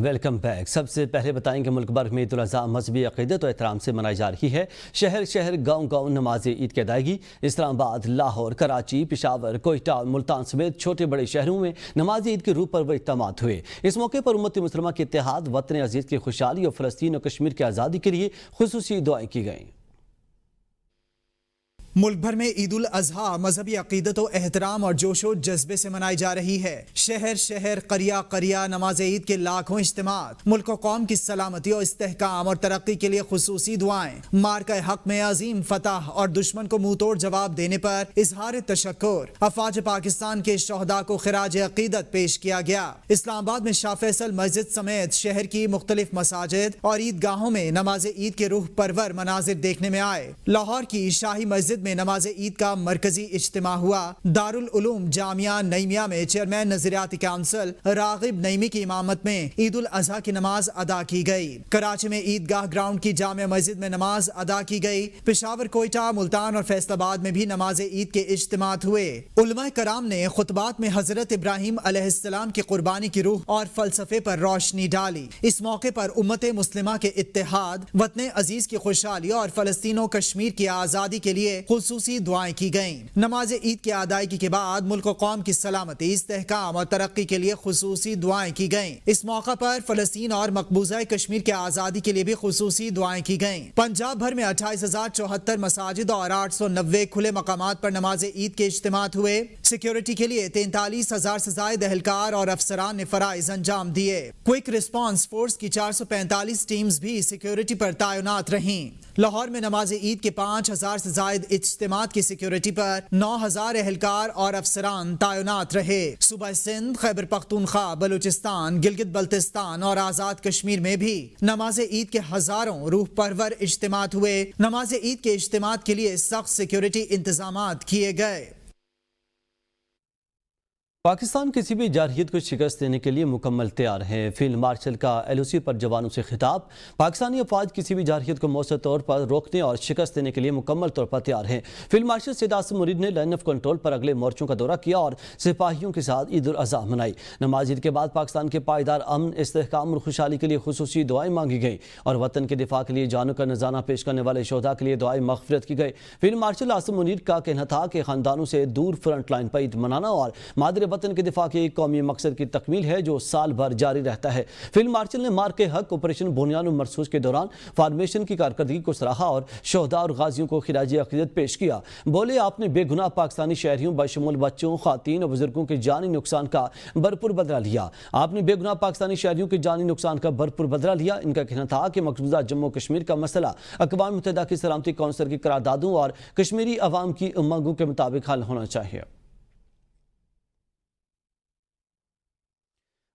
Welcome back. سب سے پہلے بتائیں کہ ملک بھر میں عید الاضحیٰ مذہبی عقیدت و احترام سے منائی جا رہی ہے۔ شہر شہر گاؤں گاؤں نماز عید کی ادائیگی۔ اسلام آباد، لاہور، کراچی، پشاور، کوئٹہ اور ملتان سمیت چھوٹے بڑے شہروں میں نماز عید کی روح پرور اجتماعات ہوئے۔ اس موقع پر امت مسلمہ کے اتحاد، وطن عزیز کی خوشحالی اور فلسطین اور کشمیر کی آزادی کے لیے خصوصی دعائیں کی گئیں۔ ملک بھر میں عید الاضحیٰ مذہبی عقیدت و احترام اور جوش و جذبے سے منائی جا رہی ہے۔ شہر شہر، قریہ قریہ نماز عید کے لاکھوں اجتماعات، ملک و قوم کی سلامتی اور استحکام اور ترقی کے لیے خصوصی دعائیں۔ مارکہ حق میں عظیم فتح اور دشمن کو منہ توڑ جواب دینے پر اظہار تشکر افواج پاکستان کے شہداء کو خراج عقیدت پیش کیا گیا۔ اسلام آباد میں شاہ فیصل مسجد سمیت شہر کی مختلف مساجد اور عیدگاہوں میں نماز عید کے روح پرور مناظر دیکھنے میں آئے۔ لاہور کی شاہی مسجد میں نماز عید کا مرکزی اجتماع ہوا۔ دارالعلوم جامعہ نعیمیہ میں چیئرمین نظریاتی کونسل راغب نعیمی کی امامت میں عید الاضحیٰ کی نماز ادا کی گئی۔ کراچی میں عیدگاہ گراؤنڈ کی جامع مسجد میں نماز ادا کی گئی۔ پشاور، کوئٹہ، ملتان اور فیصل آباد میں بھی نماز عید کے اجتماعات ہوئے۔ علماء کرام نے خطبات میں حضرت ابراہیم علیہ السلام کی قربانی کی روح اور فلسفے پر روشنی ڈالی۔ اس موقع پر امت مسلمہ کے اتحاد، وطن عزیز کی خوشحالی اور فلسطین و کشمیر کی آزادی کے لیے خصوصی دعائیں کی گئیں۔ نماز عید کی ادائیگی کے بعد ملک و قوم کی سلامتی، استحکام اور ترقی کے لیے خصوصی دعائیں کی گئیں۔ اس موقع پر فلسطین اور مقبوضہ کشمیر کی آزادی کے لیے بھی خصوصی دعائیں کی گئیں۔ پنجاب بھر میں 28,074 مساجد اور 890 کھلے مقامات پر نماز عید کے اجتماعات ہوئے۔ سیکیورٹی کے لیے 43,000 سے زائد اہلکار اور افسران نے فرائض انجام دیے۔ کوئک رسپانس فورس کی 445 ٹیمز بھی سیکیورٹی پر تعینات رہیں۔ لاہور میں نماز عید کے 5,000 سے زائد اجتماعات کی سیکیورٹی پر 9,000 اہلکار اور افسران تعینات رہے۔ صوبہ سندھ، خیبر پختونخوا، بلوچستان، گلگت بلتستان اور آزاد کشمیر میں بھی نماز عید کے ہزاروں روح پرور اجتماعات ہوئے۔ نماز عید کے اجتماعات کے لیے سخت سیکیورٹی انتظامات کیے گئے۔ پاکستان کسی بھی جارحیت کو شکست دینے کے لیے مکمل تیار ہے۔ فیلڈ مارشل کا LOC پر جوانوں سے خطاب۔ پاکستانی افواج کسی بھی جارحیت کو مؤثر طور پر روکنے اور شکست دینے کے لیے مکمل طور پر تیار ہیں۔ فیلڈ مارشل سید عاصم منیر نے لائن آف کنٹرول پر اگلے مورچوں کا دورہ کیا اور سپاہیوں کے ساتھ عید الاضحیٰ منائی۔ نماز عید کے بعد پاکستان کے پائیدار امن، استحکام اور خوشحالی کے لیے خصوصی دعائیں مانگی گئیں اور وطن کے دفاع کے لیے جانوں کا نذرانہ پیش کرنے والے شہداء کے لیے دعائیں مغفرت کی گئی۔ فیلڈ مارشل عاصم منیر کا کہنا تھا کہ خاندانوں سے دور فرنٹ لائن پر عید منانا اور مادر وطن کے دفاع کے قومی مقصد کی تکمیل ہے جو سال بھر جاری رہتا ہے۔ فیلڈ مارشل نے مارکے حق آپریشن بنیان و مرصوص کے دوران فارمیشن کی کارکردگی کو سراہا اور شہداء اور غازیوں کو خراج عقیدت پیش کیا۔ بولے، آپ نے بے گناہ پاکستانی شہریوں بشمول بچوں، خواتین اور بزرگوں کے جانی نقصان کا بھرپور بدلہ لیا۔ آپ نے بے گناہ پاکستانی شہریوں کے جانی نقصان کا بھرپور بدلہ لیا۔ ان کا کہنا تھا کہ مقبوضہ جموں کشمیر کا مسئلہ اقوام متحدہ کی سلامتی کونسل کی قراردادوں اور کشمیری عوام کی امنگوں کے مطابق حل ہونا چاہیے۔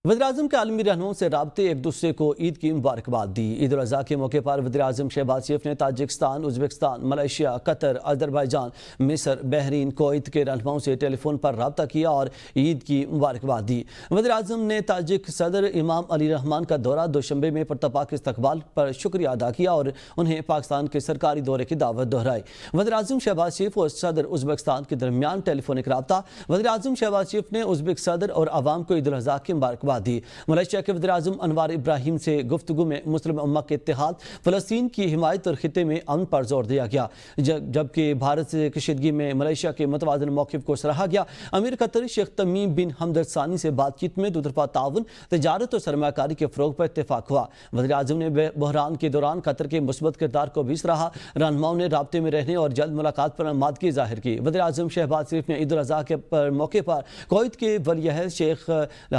وزیراعظم کے عالمی رہنماؤں سے رابطے ایک دوسرے کو عید کی مبارکباد دی۔ عید الاضحیٰ کے موقع پر وزیراعظم شہباز شریف نے تاجکستان، ازبکستان، ملائیشیا، قطر، آذربائیجان، مصر، بحرین، کویت کے رہنماؤں سے ٹیلی فون پر رابطہ کیا اور عید کی مبارکباد دی۔ وزیراعظم نے تاجک صدر امام علی رحمان کا دورہ دوشنبے میں پرتپاک استقبال پر شکریہ ادا کیا اور انہیں پاکستان کے سرکاری دورے کی دعوت دہرائی۔ وزیراعظم شہباز شریف اور صدر ازبکستان کے درمیان ٹیلی فونک رابطہ۔ وزیراعظم شہباز شریف نے ازبک صدر اور عوام کو عید الاضحیٰ کی مبارکباد دی۔ ملائیشیا کے وزیراعظم انوار ابراہیم سے گفتگو میں مسلم امہ کے اتحاد، فلسطین کی حمایت اور خطے میں امن پر زور دیا گیا، جبکہ بھارت سے کشیدگی میں ملائیشیا کے متوازن موقف کو سراہا گیا۔ امیر قطر شیخ تمیم بن حمد ثانی سے بات چیت میں دو طرفہ تعاون، تجارت اور سرمایہ کاری کے فروغ پر اتفاق ہوا۔ وزیراعظم نے بحران کے دوران قطر کے مثبت کردار کو بھی سراہا۔ رہنماؤں نے رابطے میں رہنے اور جلد ملاقات پر آمادگی ظاہر کی۔ وزیراعظم شہباز شریف نے عید الاضحیٰ کے موقع پر کویت کے ولی عہد شیخ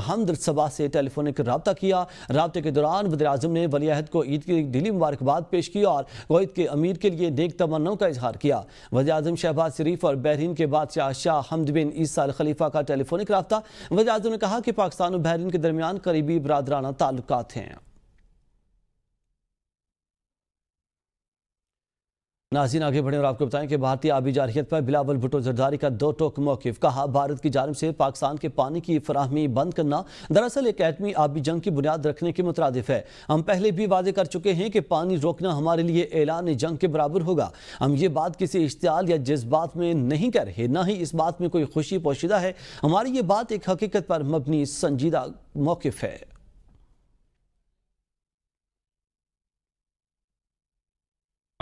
حمد الصباح سے ٹیلی فونک رابطہ کیا۔ رابطے کے دوران وزیراعظم نے ولی عہد کو عید کی دلی مبارکباد پیش کی اور کویت کے امیر کے لیے نیک تمناؤں کا اظہار کیا۔ وزیراعظم شہباز شریف اور بحرین کے بادشاہ شاہ حمد بن عیسیٰ الخلیفہ کا ٹیلی فونک رابطہ۔ وزیراعظم نے کہا کہ پاکستان اور بحرین کے درمیان قریبی برادرانہ تعلقات ہیں۔ ناظرین آگے بڑھیں اور آپ کو بتائیں کہ بھارتی آبی جارحیت پر بلاول بھٹو زرداری کا دو ٹوک موقف۔ کہا، بھارت کی جانب سے پاکستان کے پانی کی فراہمی بند کرنا دراصل ایک ایٹمی آبی جنگ کی بنیاد رکھنے کے مترادف ہے۔ ہم پہلے بھی واضح کر چکے ہیں کہ پانی روکنا ہمارے لیے اعلان جنگ کے برابر ہوگا۔ ہم یہ بات کسی اشتعال یا جذبات میں نہیں کہہ رہے، نہ ہی اس بات میں کوئی خوشی پوشیدہ ہے۔ ہماری یہ بات ایک حقیقت پر مبنی سنجیدہ موقف ہے۔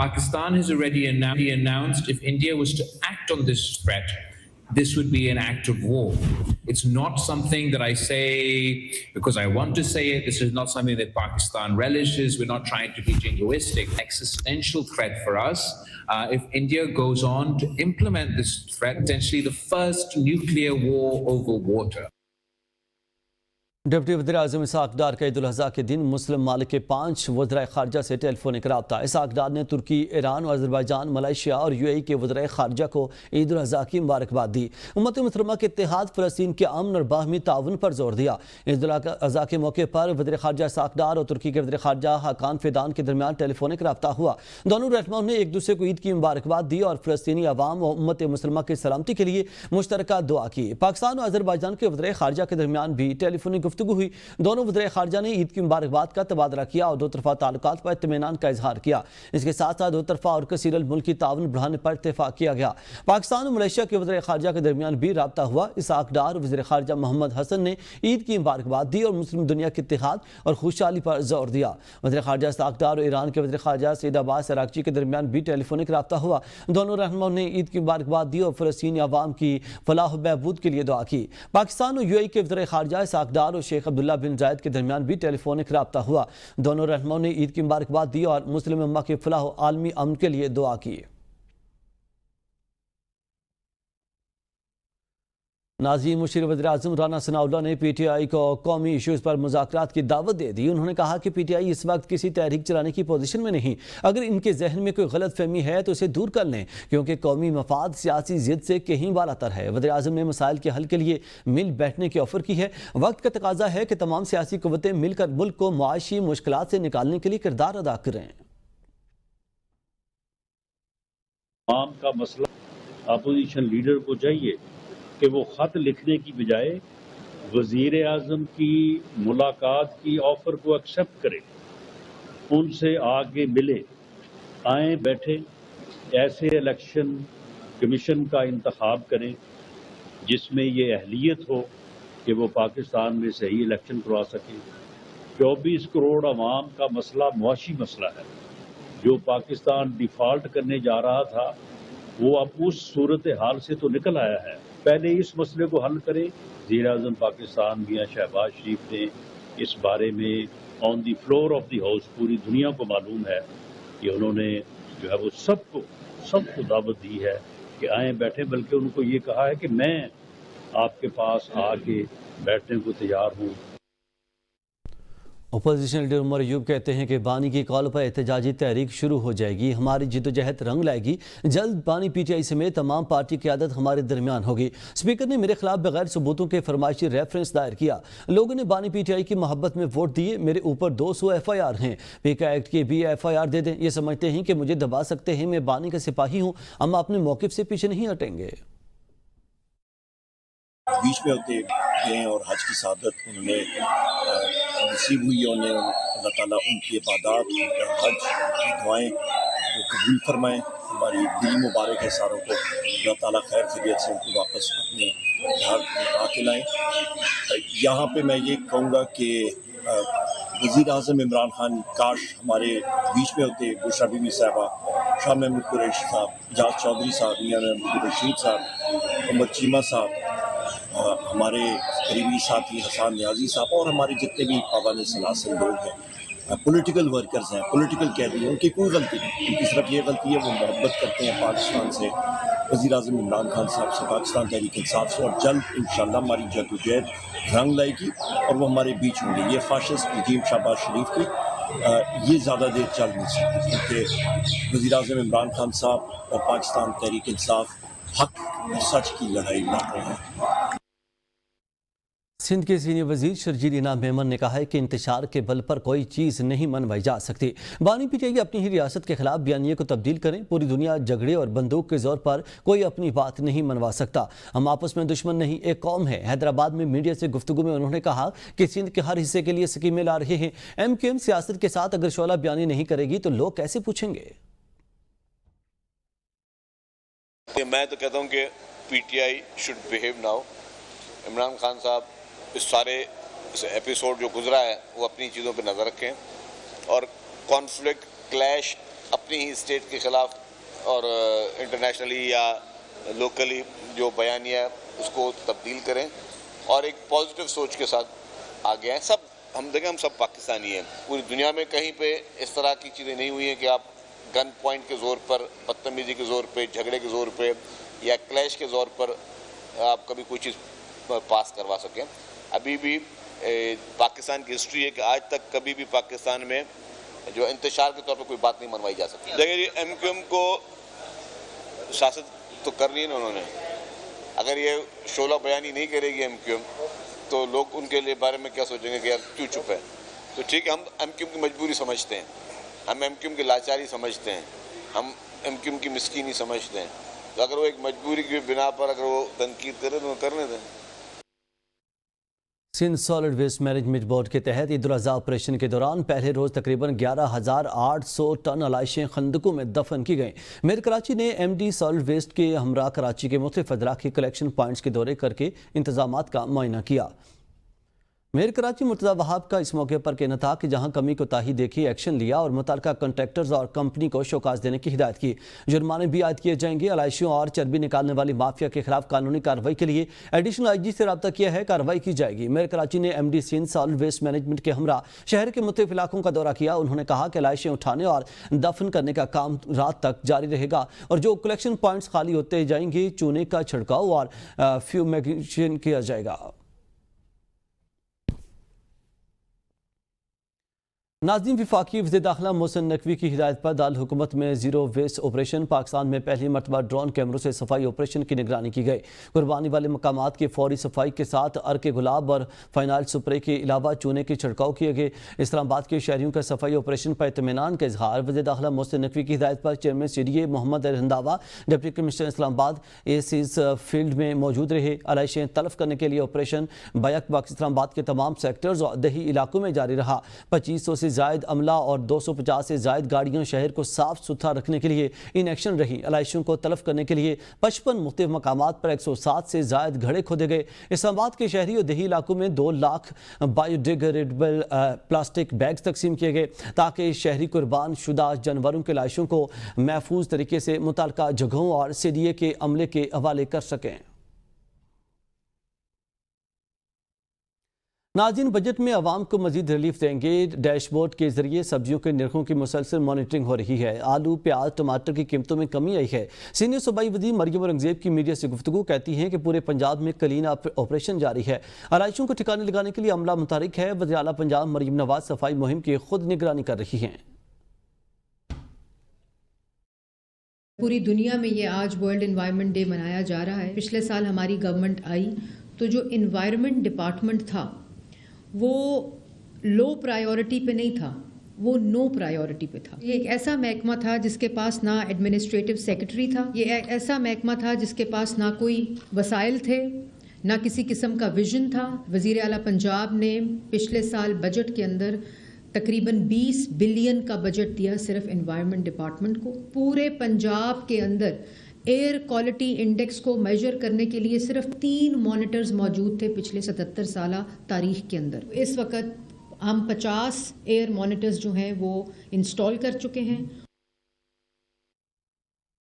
Pakistan has already announced if India was to act on this threat, this would be an act of war. It's not something that I say because I want to say it. This is not something that Pakistan relishes. We're not trying to be jingoistic. Existential threat for us. If India goes on to implement this threat, potentially the first nuclear war over water. Deputy وزیر اعظم اسحاق ڈار کا عید الاضحیٰ کے دن مسلم ممالک کے 5 وزرائے خارجہ سے telephonic رابطہ۔ اسحاق ڈار نے ترکی، ایران اور آذربائیجان، ملائیشیا اور UAE کے وزرائے خارجہ کو عید الاضحیٰ کی مبارکباد دی۔ امت محترمہ کے اتحاد، فلسطین کے امن اور باہمی تعاون پر زور دیا۔ عید الاضحیٰ کے موقع پر وزیر خارجہ اسحاق ڈار اور ترکی کے وزیر خارجہ حاکان فیدان کے درمیان ٹیلیفونک رابطہ ہوا۔ دونوں رہنماؤں نے ایک دوسرے کو عید کی مبارکباد دی اور فلسطینی عوام اور امت مسلمہ کی سلامتی کے لیے مشترکہ دعا کی۔ پاکستان اور آذربائیجان کے وزرائے خارجہ کے درمیان بھی ٹیلیفونک گفتگو ہوئی۔ دونوں وزرائے خارجہ نے عید کی مبارکباد کا تبادلہ کیا اور دو طرفہ تعلقات پر اطمینان کا اظہار کیا۔ اس کے ساتھ ساتھ دو طرفہ اور کثیر الملکی تعاون بڑھانے پر اتفاق کیا گیا۔ پاکستان اور ملائیشیا کے وزرائے خارجہ کے درمیان بھی رابطہ ہوا۔ اسحاق ڈار اور وزیر خارجہ محمد حسن نے عید کی مبارکباد دی اور مسلم دنیا کے اتحاد اور خوشحالی پر زور دیا۔ وزیر خارجہ اسحاق ڈار اور ایران کے وزیر خارجہ سید عباس عراقچی کے درمیان بھی ٹیلیفونک رابطہ ہوا۔ دونوں رہنماؤں نے عید کی مبارکباد دی اور فلسطینی عوام کی فلاح و بہبود کے لیے دعا کی۔ پاکستان اور UAE کے وزیر خارجہ اسحاق ڈار اور شیخ عبداللہ بن زائد کے درمیان بھی ٹیلیفونک رابطہ ہوا۔ دونوں رہنماؤں نے عید کی مبارکباد دی اور مسلم امہ کے فلاح و عالمی امن کے لیے دعا کی۔ ناظرین، مشیر وزیر اعظم رانا ثناءاللہ نے PTI کو قومی ایشوز پر مذاکرات کی دعوت دے دی۔ انہوں نے کہا کہ PTI اس وقت کسی تحریک چلانے کی پوزیشن میں نہیں۔ اگر ان کے ذہن میں کوئی غلط فہمی ہے تو اسے دور کر لیں، کیونکہ قومی مفاد سیاسی ضد سے کہیں بالاتر ہے۔ وزیر اعظم نے مسائل کے حل کے لیے مل بیٹھنے کی آفر کی ہے۔ وقت کا تقاضا ہے کہ تمام سیاسی قوتیں مل کر ملک کو معاشی مشکلات سے نکالنے کے لیے کردار ادا کریں۔ عام کا مسئلہ اپوزیشن لیڈر کو چاہیے کہ وہ خط لکھنے کی بجائے وزیر اعظم کی ملاقات کی آفر کو ایکسیپٹ کرے، ان سے آگے ملے، آئیں بیٹھیں، ایسے الیکشن کمیشن کا انتخاب کریں جس میں یہ اہلیت ہو کہ وہ پاکستان میں صحیح الیکشن کروا سکیں۔ 24 کروڑ عوام کا مسئلہ معاشی مسئلہ ہے۔ جو پاکستان ڈیفالٹ کرنے جا رہا تھا وہ اب اس صورتحال سے تو نکل آیا ہے۔ پہلے اس مسئلے کو حل کریں۔ وزیر اعظم پاکستان میاں شہباز شریف نے اس بارے میں آن دی فلور آف دی ہاؤس پوری دنیا کو معلوم ہے کہ انہوں نے جو ہے وہ سب کو دعوت دی ہے کہ آئیں بیٹھیں، بلکہ ان کو یہ کہا ہے کہ میں آپ کے پاس آ کے بیٹھنے کو تیار ہوں۔ اپوزیشن لیڈر عمر ایوب کہتے ہیں کہ بانی کی کال پر احتجاجی تحریک شروع ہو جائے گی، ہماری جدوجہد رنگ لائے گی، جلد بانی PTI سمیت تمام پارٹی قیادت ہمارے درمیان ہوگی۔ اسپیکر نے میرے خلاف بغیر ثبوتوں کے فرمائشی ریفرنس دائر کیا۔ لوگوں نے بانی PTI کی محبت میں ووٹ دیے، میرے اوپر 200 FIR ہیں، پیکا ایکٹ کے بھی FIR دے دیں۔ یہ سمجھتے ہیں کہ مجھے دبا سکتے ہیں، میں بانی کا سپاہی ہوں، ہم اپنے موقف سے پیچھے نہیں ہٹیں گے۔ بیچ میں ہوتے گئے اور حج کی سعادت انہوں نے نصیب ہوئی، انہیں اللہ تعالیٰ ان کی عبادات، ان کا حج کی دعائیں وہ قبول فرمائیں۔ ہماری دلی مبارک ہے ساروں کو، اللہ تعالیٰ خیر خیریت سے ان کو واپس اپنے گھر لوٹا کے لائیں۔ یہاں پہ میں یہ کہوں گا کہ وزیر اعظم عمران خان کاش ہمارے بیچ میں ہوتے، بشرا بی بی صاحبہ، شاہ محمود قریشی صاحب، اجاز چودھری صاحب، میاں محمود رشید صاحب، عمر چیمہ صاحب، ہمارے قریبی ساتھی حسان نیازی صاحب اور ہمارے جتنے بھی پابند سلاسل لوگ ہیں، پولیٹیکل ورکرز ہیں، پولیٹیکل قیدی ہیں، ان کی کوئی غلطی نہیں، ان کی صرف یہ غلطی ہے وہ محبت کرتے ہیں پاکستان سے، وزیر اعظم عمران خان صاحب سے، پاکستان تحریک انصاف سے، اور جلد انشاءاللہ ہماری جدوجہد رنگ لائے گی اور وہ ہمارے بیچ ہوں گے۔ یہ فاشسٹ رجیم شہباز شریف کی یہ زیادہ دیر چل نہیں سکتی، کیونکہ وزیر اعظم عمران خان صاحب اور پاکستان تحریک انصاف حق اور سچ کی لڑائی لڑ رہے ہیں۔ سندھ کے سینئر وزیر شرجیل انعام میمن نے کہا ہے کہ انتشار کے بل پر کوئی چیز نہیں منوائی جا سکتی۔ بانی PTI اپنی ہی ریاست کے خلاف بیانیے کو تبدیل کریں، پوری دنیا جھگڑے اور بندوق کے زور پر کوئی اپنی بات نہیں منوا سکتا۔ ہم آپس میں دشمن نہیں، ایک قوم ہے۔ حیدرآباد میں میڈیا سے گفتگو میں انہوں نے کہا کہ سندھ کے ہر حصے کے لیے اسکیمیں لا رہے ہیں۔ MQM سیاست کے ساتھ اگر شعلہ بیانی نہیں کرے گی تو لوگ کیسے پوچھیں گے؟ میں تو کہتا ہوں کہ PTI should behave now۔ Imran Khan صاحب اس سارے ایپیسوڈ جو گزرا ہے وہ اپنی چیزوں پہ نظر رکھیں اور کانفلکٹ، کلیش اپنی ہی اسٹیٹ کے خلاف اور انٹرنیشنلی یا لوکلی جو بیانیہ ہے اس کو تبدیل کریں اور ایک پازیٹیو سوچ کے ساتھ آگے آئیں. ہم دیکھیں ہم سب پاکستانی ہیں. پوری دنیا میں کہیں پہ اس طرح کی چیزیں نہیں ہوئی ہیں کہ آپ گن پوائنٹ کے زور پر, بدتمیزی کے زور پہ, جھگڑے کے زور پہ یا کلیش کے زور پر آپ کبھی کوئی چیز پاس کروا سکیں. ابھی بھی پاکستان کی ہسٹری ہے کہ آج تک کبھی بھی پاکستان میں جو انتشار کے طور پہ کوئی بات نہیں منوائی جا سکتی. دیکھیں جی, ایم کیو ایم کو سیاست تو کرنی ہے نا انہوں نے. اگر یہ شعلہ بیانی نہیں کرے گی ایم کیو ایم تو لوگ ان کے لیے بارے میں کیا سوچیں گے کہ یار کیوں چپ ہے. تو ٹھیک ہے, ہم ایم کیو ایم کی مجبوری سمجھتے ہیں, ہم ایم کیو ایم کی لاچاری سمجھتے ہیں, ہم ایم کیو ایم کی مسکینی سمجھتے ہیں. تو اگر وہ ایک مجبوری کی بنا پر اگر وہ تنقید کرے تو کرنے دیں. Sindh solid waste management board کے تحت عید الاضحیٰ آپریشن کے دوران پہلے روز تقریباً 11,800 ٹن علائشیں خندقوں میں دفن کی گئیں. میئر کراچی نے ایم ڈی سالڈ ویسٹ کے ہمراہ کراچی کے مختلف اضلاع کے کلیکشن پوائنٹس کے دورے کر کے انتظامات کا معائنہ کیا. میئر کراچی مرتضیٰ وہاب کا اس موقع پر کہنا تھا کہ جہاں کمی کوتاہی دیکھی ایکشن لیا اور متعلقہ کنٹریکٹرز اور کمپنی کو شوکاز دینے کی ہدایت کی. جرمانے بھی عائد کیے جائیں گے. علائشوں اور چربی نکالنے والی مافیا کے خلاف قانونی کارروائی کے لیے ایڈیشنل آئی جی سے رابطہ کیا ہے, کارروائی کی جائے گی. میئر کراچی نے M D Sindh solid waste management کے ہمراہ شہر کے مختلف علاقوں کا دورہ کیا. انہوں نے کہا کہ علائشیں اٹھانے اور دفن کرنے کا کام رات تک جاری رہے گا اور جو کلیکشن پوائنٹس خالی ہوتے جائیں گے چونے کا چھڑکاؤ اور فیومیگیشن کیا جائے گا. ناظرین, وفاقی وزیر داخلہ محسن نقوی کی ہدایت پر دارالحکومت میں زیرو ویسٹ آپریشن پاکستان میں پہلی مرتبہ ڈرون کیمروں سے صفائی آپریشن کی نگرانی کی گئی. قربانی والے مقامات کی فوری صفائی کے ساتھ عرق گلاب اور فائنائل سپرے کے علاوہ چونے کے چھڑکاؤ کیے گئے. اسلام آباد کے شہریوں کا صفائی آپریشن پر اطمینان کا اظہار. وزیر داخلہ محسن نقوی کی ہدایت پر chairman C D A Muhammad Randhawa deputy commissioner Islamabad ACs field میں موجود رہے. علائشیں تلف کرنے کے لیے آپریشن بیک وقت اسلام آباد کے تمام سیکٹرز اور دیہی علاقوں میں جاری رہا. 2500 سے زائد عملہ اور 250 سے زائد گاڑیاں شہر کو صاف ستھرا رکھنے کے لیے ان ایکشن رہی. علائشوں کو تلف کرنے کے لیے 55 مختلف مقامات پر 107 سے زائد گھڑے کھودے گئے. اسلام آباد کے شہری اور دیہی علاقوں میں 2 lakh biodegradable plastic bags تقسیم کیے گئے تاکہ شہری قربان شدہ جانوروں کے لاشوں کو محفوظ طریقے سے متعلقہ جگہوں اور سی ڈی اے کے عملے کے حوالے کر سکیں. ناظرین, بجٹ میں عوام کو مزید ریلیف دیں گے. ڈیش بورڈ کے ذریعے سبزیوں کے نرخوں کی مسلسل مانیٹرنگ ہو رہی ہے. آلو, پیاز, ٹماٹر کی قیمتوں میں کمی آئی ہے. سینئر صوبائی وزیر مریم اورنگزیب کی میڈیا سے گفتگو کہتی ہیں کہ پورے پنجاب میں کلین آپریشن جاری ہے. علائشوں کو ٹھکانے لگانے کے لیے عملہ متحرک ہے. وزیر اعلیٰ پنجاب مریم نواز صفائی مہم کی خود نگرانی کر رہی ہیں. پوری دنیا میں یہ آج ورلڈ انوائرمنٹ ڈے منایا جا رہا ہے. پچھلے سال ہماری گورنمنٹ آئی تو جو انوائرمنٹ ڈپارٹمنٹ تھا وہ لو پرائیورٹی پہ نہیں تھا, وہ نو پرائیورٹی پہ تھا. یہ ایک ایسا محکمہ تھا جس کے پاس نہ ایڈمنسٹریٹو سیکرٹری تھا. یہ ایک ایسا محکمہ تھا جس کے پاس نہ کوئی وسائل تھے, نہ کسی قسم کا ویژن تھا. وزیر اعلیٰ پنجاب نے پچھلے سال بجٹ کے اندر تقریباً 20 بلین کا بجٹ دیا صرف انوائرمنٹ ڈپارٹمنٹ کو. پورے پنجاب کے اندر ایئر کوالٹی انڈیکس کو میجر کرنے کے لیے صرف 3 مانیٹرز موجود تھے پچھلے 77 سالہ تاریخ کے اندر. اس وقت ہم 50 ایئر مانیٹرز جو ہیں وہ انسٹال کر چکے ہیں.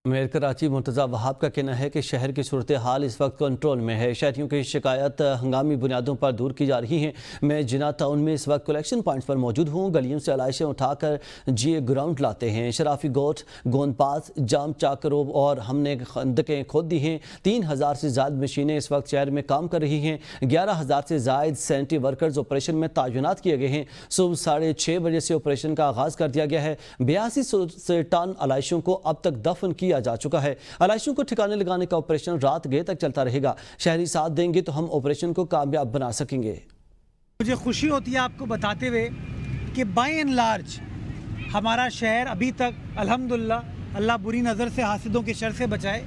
میئر کراچی مرتضیٰ وہاب کا کہنا ہے کہ شہر کی صورتحال اس وقت کنٹرول میں ہے. شہریوں کی شکایت ہنگامی بنیادوں پر دور کی جا رہی ہیں. میں جناح ٹاؤن میں اس وقت کلیکشن پوائنٹس پر موجود ہوں. گلیوں سے علائشیں اٹھا کر جی اے گراؤنڈ لاتے ہیں. شرافی گوٹ, گوند پاس, جام چاکروب اور ہم نے خندقیں کھود دی ہیں. 3000 سے زائد مشینیں اس وقت شہر میں کام کر رہی ہیں. 11,000 سے زائد سینٹری ورکرز آپریشن میں تعینات کیے گئے ہیں. صبح 6:30 بجے سے آپریشن کا آغاز کر دیا گیا ہے. 8200 سے ٹن علائشوں کو اب تک دفن کیا جا چکا ہے. علائشوں کو ٹھکانے لگانے کا آپریشن رات گئے تک چلتا رہے گا. شہری ساتھ دیں گے تو ہم آپریشن کو کامیاب بنا سکیں گے. مجھے خوشی ہوتی ہے آپ کو بتاتے ہوئے کہ بائی اینڈ لارج ہمارا شہر ابھی تک الحمدللہ اللہ بری نظر سے حاسدوں کے شر سے بچائے,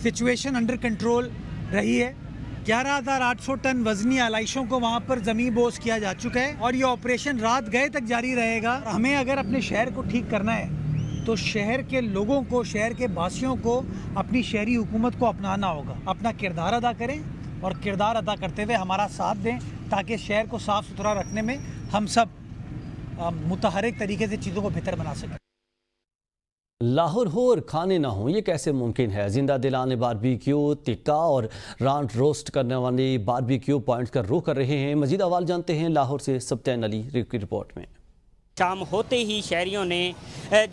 سچویشن انڈر کنٹرول رہی ہے. 11,800 ٹن وزنی علائشوں کو وہاں پر زمین بوس کیا جا چکا ہے اور یہ آپریشن رات گئے تک جاری رہے گا. ہمیں اگر اپنے شہر کو ٹھیک کرنا ہے تو شہر کے لوگوں کو, شہر کے باسیوں کو اپنی شہری حکومت کو اپنانا ہوگا. اپنا کردار ادا کریں اور کردار ادا کرتے ہوئے ہمارا ساتھ دیں تاکہ شہر کو صاف ستھرا رکھنے میں ہم سب متحرک طریقے سے چیزوں کو بہتر بنا سکیں. لاہور ہو اور کھانے نہ ہوں، یہ کیسے ممکن ہے؟ زندہ دلانے باربیکیو، ٹکا اور رانٹ روسٹ کرنے والے باربیکیو پوائنٹس کا رخ کر رہے ہیں۔ مزید احوال جانتے ہیں لاہور سے سبطین علی کی رپورٹ میں۔ شام ہوتے ہی شہریوں نے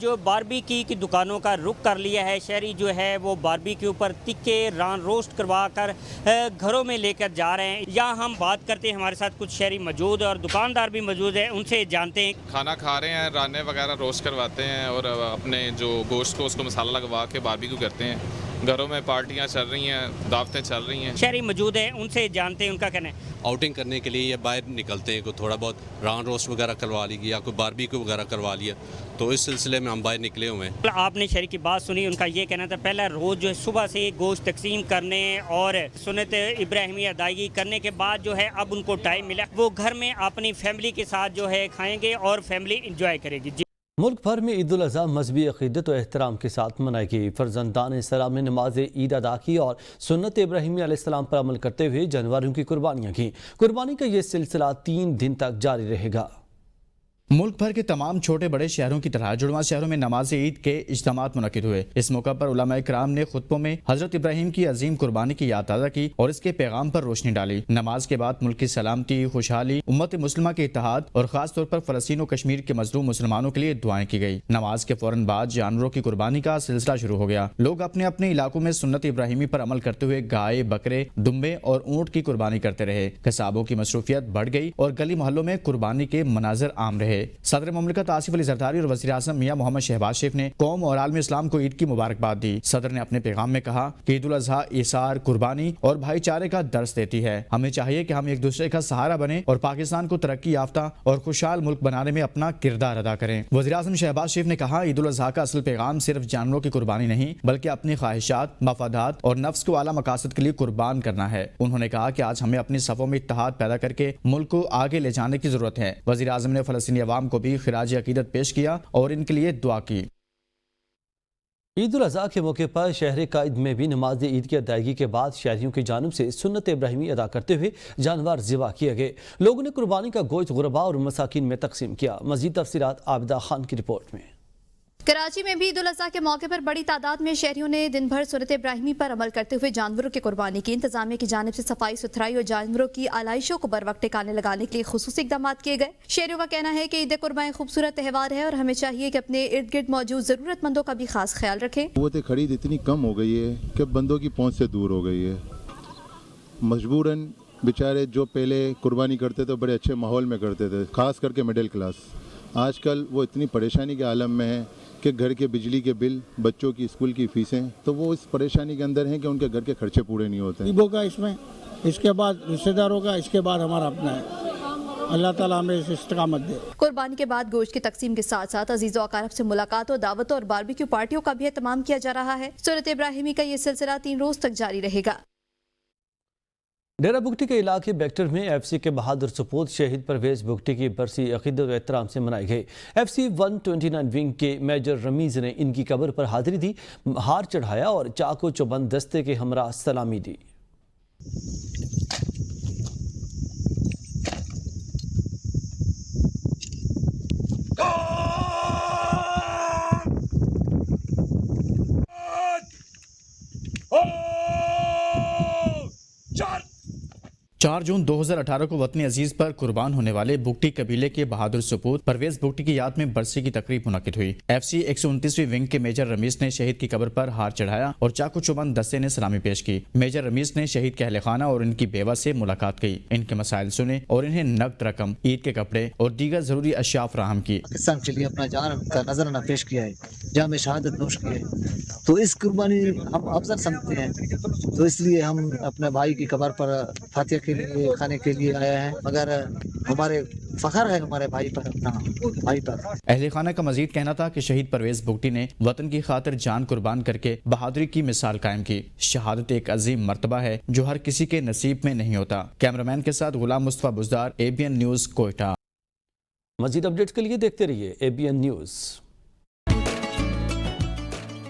جو باربیکیو کی دکانوں کا رخ کر لیا ہے۔ شہری جو ہے وہ باربیکیو پر تکے ران روسٹ کروا کر گھروں میں لے کر جا رہے ہیں۔ یہاں ہم بات کرتے ہیں، ہمارے ساتھ کچھ شہری موجود اور دکاندار بھی موجود ہیں، ان سے جانتے ہیں۔ کھانا کھا رہے ہیں، رانے وغیرہ روسٹ کرواتے ہیں اور اپنے جو گوشت کو اس کو مسالہ لگوا کے باربیکیو کرتے ہیں۔ گھروں میں پارٹیاں چل رہی ہیں، دعوتیں چل رہی ہیں۔ شہری موجود ہیں، ان سے جانتے ہیں ان کا کہنا ہے۔ آؤٹنگ کرنے کے لیے یا باہر نکلتے ہیں، کوئی تھوڑا بہت ران روسٹ وغیرہ کروا لی یا کوئی باربیکیو وغیرہ کروا لیا، تو اس سلسلے میں ہم باہر نکلے ہوئے ہیں۔ آپ نے شہری کی بات سنی، ان کا یہ کہنا تھا پہلا روز جو ہے صبح سے گوشت تقسیم کرنے اور سنت ابراہیمی ادائیگی کرنے کے بعد جو ہے اب ان کو ٹائم ملا، وہ گھر میں اپنی فیملی کے ساتھ جو ہے کھائیں گے اور فیملی انجوائے کرے گی۔ ملک بھر میں عید الاضحیٰ مذہبی عقیدت و احترام کے ساتھ منائی گئی۔ فرزندان اسلام نے نماز عید ادا کی اور سنت ابراہیمی علیہ السلام پر عمل کرتے ہوئے جانوروں کی قربانیاں کی۔ قربانی کا یہ سلسلہ 3 دن تک جاری رہے گا۔ ملک بھر کے تمام چھوٹے بڑے شہروں کی طرح جڑواں شہروں میں نماز عید کے اجتماعات منعقد ہوئے۔ اس موقع پر علماء کرام نے خطبوں میں حضرت ابراہیم کی عظیم قربانی کی یاد تازہ کی اور اس کے پیغام پر روشنی ڈالی۔ نماز کے بعد ملک کی سلامتی، خوشحالی، امت مسلمہ کے اتحاد اور خاص طور پر فلسطین و کشمیر کے مظلوم مسلمانوں کے لیے دعائیں کی گئی۔ نماز کے فوراً بعد جانوروں کی قربانی کا سلسلہ شروع ہو گیا۔ لوگ اپنے اپنے علاقوں میں سنت ابراہیمی پر عمل کرتے ہوئے گائے، بکرے، دمبے اور اونٹ کی قربانی کرتے رہے۔ قصابوں کی مصروفیت بڑھ گئی اور گلی محلوں میں قربانی کے مناظر عام رہے۔ صدر مملکت آصف علی زرداری اور وزیر اعظم میاں محمد شہباز شریف نے قوم اور عالم اسلام کو عید کی مبارکباد دی۔ صدر نے اپنے پیغام میں کہا کہ عید الاضحیٰ ایثار، قربانی اور بھائی چارے کا درس دیتی ہے۔ ہمیں چاہیے کہ ہم ایک دوسرے کا سہارا بنیں اور پاکستان کو ترقی یافتہ اور خوشحال ملک بنانے میں اپنا کردار ادا کریں۔ وزیر اعظم شہباز شریف نے کہا عید الاضحیٰ کا اصل پیغام صرف جانوروں کی قربانی نہیں بلکہ اپنی خواہشات، مفادات اور نفس کو اعلیٰ مقاصد کے لیے قربان کرنا ہے۔ انہوں نے کہا کہ آج ہمیں اپنی صفوں میں اتحاد پیدا کر کے ملک کو آگے لے جانے کی ضرورت ہے۔ وزیر اعظم نے فلسطینی عوام کو بھی خراج عقیدت پیش کیا اور ان کے لیے دعا کی۔ عید الاضحیٰ کے موقع پر شہر قائد میں بھی نماز عید کی ادائیگی کے بعد شہریوں کی جانب سے سنت ابراہیمی ادا کرتے ہوئے جانور ذبح کیے گئے۔ لوگوں نے قربانی کا گوشت غرباء اور مساکین میں تقسیم کیا۔ مزید تفصیلات عابدہ خان کی رپورٹ میں۔ کراچی میں بھی عید الاضحیٰ کے موقع پر بڑی تعداد میں شہریوں نے دن بھر سنت ابراہیمی پر عمل کرتے ہوئے جانوروں کی قربانی کی۔ انتظامیہ کی جانب سے صفائی ستھرائی اور جانوروں کی آلائشوں کو بروقت ٹھکانے لگانے کے لیے خصوصی اقدامات کیے گئے۔ شہریوں کا کہنا ہے کہ عید قربانی خوبصورت تہوار ہے اور ہمیں چاہیے کہ اپنے ارد گرد موجود ضرورت مندوں کا بھی خاص خیال رکھیں۔ قوت خرید اتنی کم ہو گئی ہے کہ بندوں کی پہنچ سے دور ہو گئی ہے۔ مجبوراً بیچارے جو پہلے قربانی کرتے تھے بڑے اچھے ماحول میں کرتے تھے، خاص کر کے مڈل کلاس، آج کل وہ اتنی پریشانی کے عالم میں ہے کہ گھر کے بجلی کے بل، بچوں کی اسکول کی فیسیں، تو وہ اس پریشانی کے اندر ہیں کہ ان کے گھر کے خرچے پورے نہیں ہوتے۔ غریبوں کا اس میں، اس کے بعد رشتہ داروں کا، اس کے بعد ہمارا اپنا ہے۔ اللہ تعالیٰ ہمیں اس استقامت دے۔ قربانی کے بعد گوشت کی تقسیم کے ساتھ ساتھ عزیز و اقارب سے ملاقات اور دعوتوں اور باربیکیو پارٹیوں کا بھی اہتمام کیا جا رہا ہے۔ سنت ابراہیمی کا یہ سلسلہ 3 روز تک جاری رہے گا۔ ڈیرہ بگٹی کے علاقے بیکٹر میں ایف سی کے بہادر سپوت شہید پرویز بگٹی کی برسی عقیدت و احترام سے منائی گئی۔ ایف سی 129 ونگ کے میجر رمیز نے ان کی قبر پر حاضری دی، ہار چڑھایا اور چاقو چوبند دستے کے ہمراہ سلامی دی۔ 4 جون 2018 کو وطن عزیز پر قربان ہونے والے بگٹی قبیلے کے بہادر سپوت پرویز بگٹی کی یاد میں برسی کی تقریب منعقد ہوئی۔ ایف سی 129ویں ونگ کے میجر رمیز نے شہید کی قبر پر ہار چڑھایا اور چاقو چوبند دستے نے سلامی پیش کی۔ میجر رمیز نے شہید کے اہل خانہ اور ان کی بیوہ سے ملاقات کی، ان کے مسائل سنے اور انہیں نقد رقم، عید کے کپڑے اور دیگر ضروری اشیاء فراہم کی۔ پاکستان کے لیے اپنا جان کا نذرانہ پیش کیا ہے، جام شہادت نوش کی ہے، تو اس قربانی ہم افضل سمجھتے ہیں، تو اس لیے ہم اپنے بھائی کی قبر پر فاتحہ کے لیے کھانے کے لیے آیا ہے، مگر ہمارے فخر ہے ہمارے بھائی پر، اپنا بھائی پر۔ اہل خانہ کا مزید کہنا تھا کہ شہید پرویز بگٹی نے وطن کی خاطر جان قربان کر کے بہادری کی مثال قائم کی۔ شہادت ایک عظیم مرتبہ ہے جو ہر کسی کے نصیب میں نہیں ہوتا۔ کیمرامین کے ساتھ غلام مصطفیٰ بزدار، ABN نیوز، کوئٹہ۔ مزید اپڈیٹس کے لیے دیکھتے رہیے ABN نیوز۔